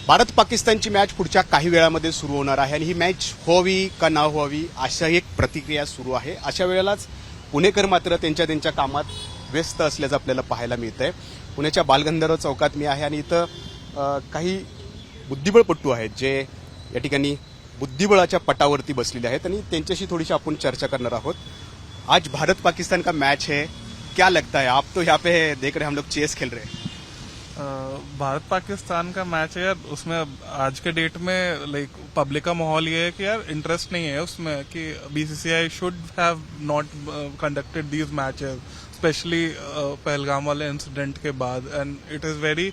भारत पाकिस्तानची मॅच पुढच्या काही वेळामध्ये सुरू होणार आहे आणि ही मॅच व्हावी का ना व्हावी अशा एक प्रतिक्रिया सुरू आहे. अशा वेळेलाच पुणेकर मात्र त्यांच्या कामात व्यस्त असल्याचं आपल्याला पाहायला मिळतंय. पुण्याच्या बालगंधर्व चौकात मी आहे आणि इथं काही बुद्धिबळपटू आहेत जे या ठिकाणी बुद्धिबळाच्या पटावरती बसलेले आहेत आणि त्यांच्याशी थोडीशी आपण चर्चा करणार आहोत. आज भारत पाकिस्तान का मैच है, क्या लगता है? आप तो यहाँ पे देख रहे हैं हम लोग चेस खेल रहे हैं. भारत पाकिस्तान का मैच है यार, उसमें आज के डेट में लाइक पब्लिक का माहौल ये है कि यार इंटरेस्ट नहीं है उसमें कि BCCI should have not conducted these matches specially Pahalgam वाले इंसिडेंट के बाद. एंड इट इज वेरी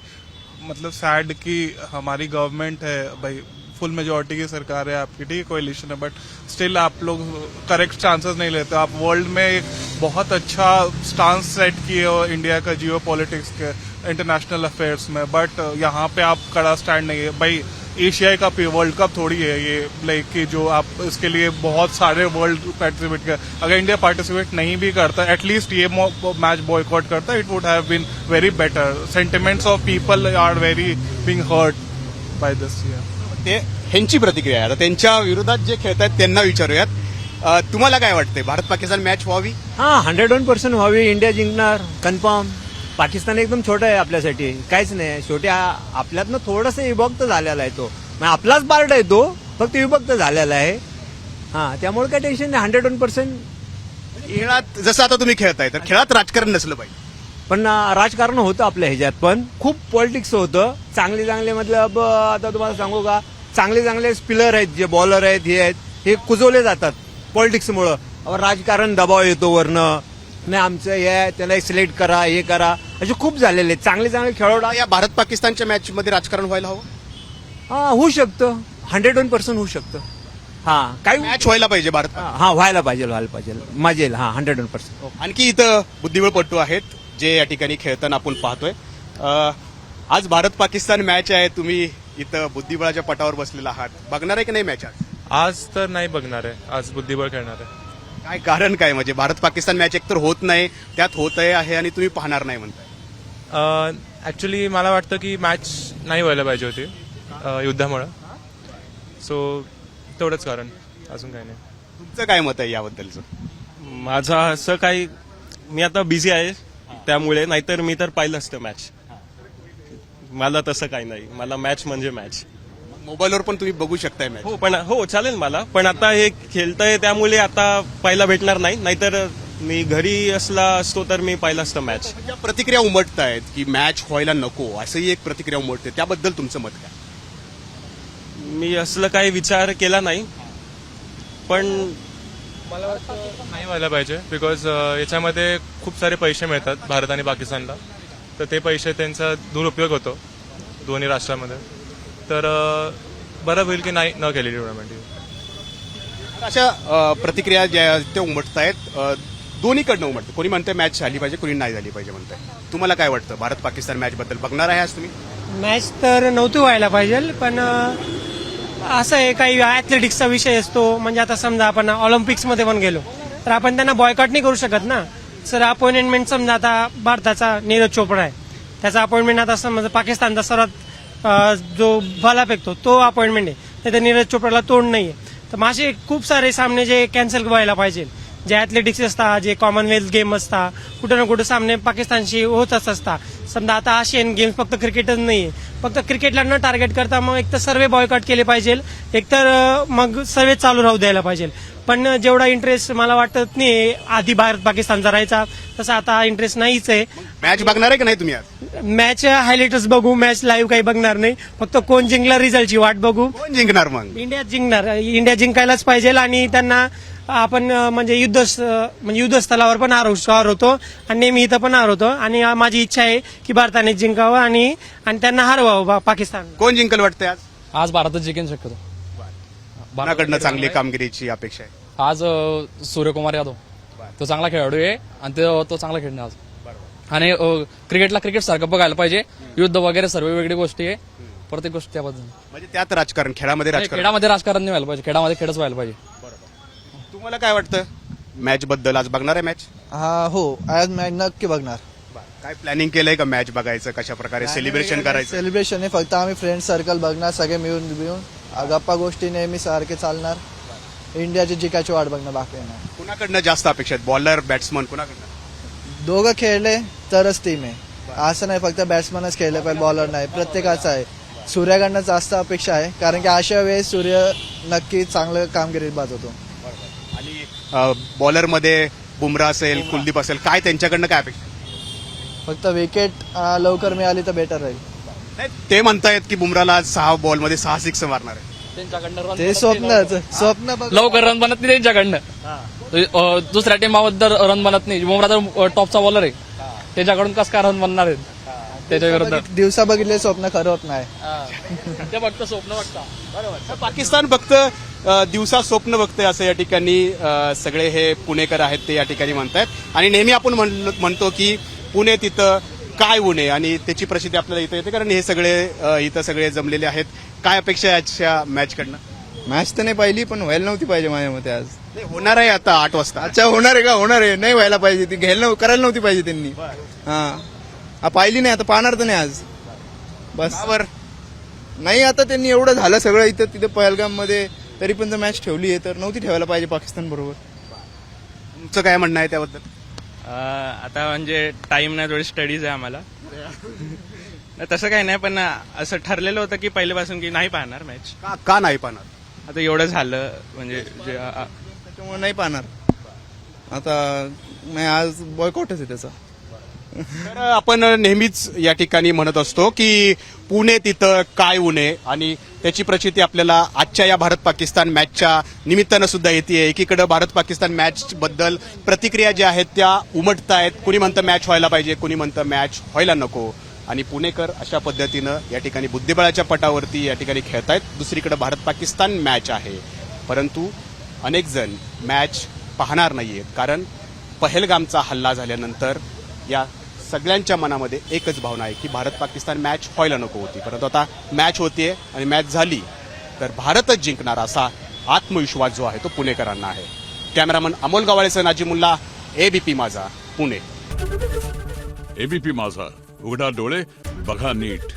मतलब सैड कि हमारी गवर्नमेंट है भाई, फुल मेजोरिटी की सरकार है आपकी, ठीक है कोalition है, बट स्टिल आप लोग करेक्ट चांसेस नहीं लेते. आप वर्ल्ड में एक बहुत अच्छा स्टांस सेट किए हो इंडिया का जियो पॉलिटिक्स के इंटरनेशनल अफेयर्स में, बट यहाँ पे आप कड़ा स्टैंड नहीं है भाई. एशियाई कप वर्ल्ड कप थोड़ी है ये, लाइक कि जो आप इसके लिए बहुत सारे वर्ल्ड पार्टिसिपेट कर. अगर इंडिया पार्टिसिपेट नहीं भी करता, एटलीस्ट ये मैच बॉयकॉट करता, it would have been very better. Sentiments of people are very being hurt by this. ते ह्यांची प्रतिक्रिया आहे. आता त्यांच्या विरोधात जे खेळत आहेत त्यांना विचारूयात. तुम्हाला काय वाटतंय, भारत पाकिस्तान मॅच व्हावी? 101% व्हावी. इंडिया जिंकणार कन्फर्म. पाकिस्तान एकदम छोटा आहे आपल्यासाठी, काहीच नाही. शेवटी आपल्यातनं थोडंसं विभक्त झालेला आहे तो, म्हणजे आपलाच पार्ट आहे तो, फक्त विभक्त झालेला आहे. त्यामुळे काय टेन्शन नाही. 101% खेळात जसं आता तुम्ही खेळताय तर खेळात राजकारण नसलं पाहिजे. पण राजकारण होतं आपल्या ह्याच्यात, पण खूप पॉलिटिक्स होतं. चांगले मतलब आता तुम्हाला सांगू का, चांगले स्पिलर आहेत, जे बॉलर आहेत, हे कुजवले जातात पॉलिटिक्समुळं. राजकारण दबाव येतो वरनं, नाही आमचं हे त्याला सिलेक्ट करा, हे करा, असे खूप झालेले आहेत. चांगले खेळाडू या भारत पाकिस्तानच्या मॅच मध्ये राजकारण व्हायला हवं. होऊ शकतं. 101% होऊ शकतं. काही मॅच व्हायला पाहिजे भारत. व्हायला पाहिजे मजा येईल. 101%. आणखी इथं बुद्धिबळपटू आहेत जे या ठिकाणी खेळताना आपण पाहतोय. आज भारत पाकिस्तान मॅच आहे, तुम्ही इथं बुद्धिबळाच्या पटावर बसलेला आहात, बघणार आहे की नाही मॅच? आज तर नाही बघणार आहे, आज बुद्धिबळ खेळणार आहे. काय कारण काय, म्हणजे भारत पाकिस्तान मॅच एकतर होत नाही, त्यात होत आहे आणि तुम्ही पाहणार नाही म्हणताय? ऍक्च्युली मला वाटतं की मॅच नाही व्हायला पाहिजे होती युद्धामुळे. सो तेवढंच कारण, अजून काही नाही. तुमचं काय मत आहे याबद्दलचं? माझं असं काही, मी आता बिझी आहे त्यामुळे, नाहीतर मी तर पाहिलं असतं मॅच. मला तसं काही नाही, मला मॅच म्हणजे मॅच. मोबाईलवर पण तुम्ही बघू शकताय मॅच? हो चालेल मला, पण आता हे खेळतंय त्यामुळे आता पाहायला भेटणार नाही. नाहीतर मी घरी असतो तर मी पाहिलं असतं मॅच. ज्या प्रतिक्रिया उमटत आहेत की मॅच व्हायला नको, असंही एक प्रतिक्रिया उमटते, त्याबद्दल तुमचं मत काय? मी असलं काही विचार केला नाही, पण मला वाटतं नाही व्हायला पाहिजे. बिकॉज याच्यामध्ये खूप सारे पैसे मिळतात भारत आणि पाकिस्तानला, तर ते पैसे त्यांचा दुरुपयोग होतो दोन्ही राष्ट्रांमध्ये. तर बरं होईल की नाही न केलेली टुर्नामेंट. अशा प्रतिक्रिया ज्या त्या उमटत आहेत, दोन्हीकडनं उमटतं. कोणी म्हणतंय मॅच झाली पाहिजे, कोणी नाही झाली पाहिजे म्हणतंय. तुम्हाला काय वाटतं, भारत पाकिस्तान मॅच बद्दल बघणार आहे आज तुम्ही? मॅच तर नव्हती व्हायला पाहिजे, पण असं आहे काही ऍथलेटिक्सचा विषय असतो. म्हणजे आता समजा आपण ऑलिम्पिक्समध्ये पण गेलो तर आपण त्यांना बॉयकॉट नाही करू शकत ना सर. अपॉइंटमेंट समजा आता भारताचा नीरज चोपडा आहे, त्याचा अपॉइंटमेंट आता समजा पाकिस्तानचा सर्वात जो भाला फेकतो तो अपॉइंटमेंट आहे, नाही तर नीरज चोपडाला तोंड नाहीये. तर असे खूप सारे सामने जे कॅन्सल व्हायला पाहिजे, जे ऍथलेटिक्स असतात, जे कॉमनवेल्थ गेम असतात, कुठं ना कुठं सामने पाकिस्तानशी होतच असतात. समजा आता आशियन गेम्स फक्त क्रिकेटच नाहीये, फक्त क्रिकेटला न टार्गेट करता मग एक तर सर्वे बॉयकॉट केले पाहिजे, एकतर मग सर्वे चालू राहू द्यायला पाहिजे. पण जेवढा इंटरेस्ट मला वाटत नाही आधी भारत पाकिस्तानचा राहायचा, तसा आता इंटरेस्ट नाहीच आहे. मॅच बघणार आहे की नाही तुम्ही आज? मॅच हायलाइटच बघू, मॅच लाईव्ह काही बघणार नाही. फक्त कोण जिंकला रिझल्टची वाट बघू. कोण जिंकणार मग? इंडिया जिंकणार. इंडिया जिंकायलाच पाहिजे आणि त्यांना आपण म्हणजे युद्धस्थळावर पण हरवतो आणि नेहमी इथं पण हरवतो. आणि माझी इच्छा आहे की भारताने जिंकावं आणि त्यांना हरवावं पाकिस्तान. कोण जिंकल वाटतंय आज? आज भारतच जिंकेन शक्यतो. कोणाकडनं चांगली कामगिरीची अपेक्षा आहे? आज सूर्यकुमार यादव, तो चांगला खेळाडू आहे आणि तो चांगला खेळणार आज. आणि क्रिकेटला क्रिकेट सारखं बघायला पाहिजे. युद्ध वगैरे सर्व वेगळी गोष्टी आहे, प्रत्येक गोष्ट त्याबद्दल. म्हणजे त्यात राजकारण, खेळामध्ये राजकारण राजकारण नाही व्हायला पाहिजे, खेळामध्ये खेळच व्हायला पाहिजे. तुम्हाला काय वाटतं मॅच बद्दल? आज बघणार आहे मॅच? हो आज मॅच नक्की बघणार. काय प्लॅनिंग केलंय का मॅच बघायचं, कशा प्रकारे सेलिब्रेशन करायचं? सेलिब्रेशन आहे फक्त आम्ही फ्रेंड सर्कल बघणार, सगळे मिळून गप्पा गोष्टी नेहमी सारखे चालणार. इंडियाची जिकायची वाट बघणार, बाकी नाही. कुणाकडनं जास्त अपेक्षा आहेत, बॉलर बॅट्समन कुणाकडनं? दोघं खेळले तरच टीम आहे, असं नाही फक्त बॅट्समनच खेळले पाहिजे, बॉलर नाही. प्रत्येकाचं आहे. सूर्याकडनं जास्त अपेक्षा आहे, कारण की अशा वेळेस सूर्य नक्की चांगलं कामगिरी बजावतो. आणि बॉलरमध्ये बुमराह असेल, कुलदीप असेल, काय त्यांच्याकडनं काय अपेक्षा? फक्त विकेट लवकर मिळाली तर बेटर राहील. नाही, ते म्हणतायत की बुमराहला आज 6 बॉलमध्ये 6 सिक्स मारणार आहे. त्यांच्याकडनं ते स्वप्न बघ. लवकर रन बनत नाही त्यांच्याकडनं. दुसऱ्या टीमाबद्दल रन बनत नाही. बुमराह तर टॉपचा बॉलर आहे, त्याच्याकडून कसं काय रन बनणार आहेत त्याच्या विरोधात? दिवसा बघितले स्वप्न खरं होत नाही. ते फक्त स्वप्न बघता. तर पाकिस्तान फक्त दिवसा स्वप्न बघतंय असं या ठिकाणी सगळे हे पुणेकर आहेत ते या ठिकाणी म्हणतायत. आणि नेहमी आपण म्हणतो की पुणे तिथं काय उणे, आणि त्याची प्रसिद्धी आपल्याला इथं येते, कारण हे सगळे इथं सगळे जमलेले आहेत. काय अपेक्षा आहे आजच्या मॅचकडनं? मॅच तर नाही पाहिली, पण व्हायला नव्हती पाहिजे माझ्या मते आज. नाही, होणार आहे आता 8 वाजता. अच्छा, होणार आहे का? होणार आहे. नाही व्हायला पाहिजे, ती घ्यायला करायला नव्हती पाहिजे त्यांनी. हा पाहिली नाही, आता पाहणार तर नाही आज. बस बरोबर. नाही, आता त्यांनी एवढं झालं सगळं इथं तिथं पहलगाम मध्ये, तरी पण जर मॅच ठेवली आहे तर नव्हती ठेवायला पाहिजे पाकिस्तान बरोबर. तुमचं काय म्हणणं आहे त्याबद्दल? आता म्हणजे टाइम नाही, थोडी स्टडीज आहे आम्हाला. नाही, तसं काही नाही, पण असं ठरलेलं होतं की पहिल्यापासून की नाही पाहणार मॅच. का नाही पाहणार? आता एवढं झालं म्हणजे त्याच्यामुळे नाही पाहणार. आता नाही, आज बॉयकॉटच आहे त्याचा. तर आपण नेहमीच या ठिकाणी म्हणत असतो की पुणे तिथं काय उणे, आणि त्याची प्रचिती आपल्याला आजच्या या भारत पाकिस्तान मॅचच्या निमित्तानं सुद्धा येते. एकीकडे भारत पाकिस्तान मॅच बद्दल प्रतिक्रिया ज्या आहेत त्या उमटतायत. कुणी म्हणतं मॅच व्हायला पाहिजे, कुणी म्हणतं मॅच व्हायला नको, आणि पुणेकर अशा पद्धतीनं या ठिकाणी बुद्धिबळाच्या पटावरती या ठिकाणी खेळतायत. दुसरीकडे भारत पाकिस्तान मॅच आहे, परंतु अनेक जण मॅच पाहणार नाहीयेत, कारण पहलगामचा हल्ला झाल्यानंतर या सगळ्यांच्या मनामध्ये एकच भावना आहे की भारत पाकिस्तान मॅच व्हायला नको होती, परंतु आता मॅच होतीये आणि मॅच झाली तर भारतच जिंकणार असा आत्मविश्वास जो आहे तो पुणेकरांना आहे. कॅमेरामन अमोल गवाळेसह नाजिमुल्ला, एबीपी माझा, पुणे. एबीपी माझा, उघडा डोळे बघा नीट.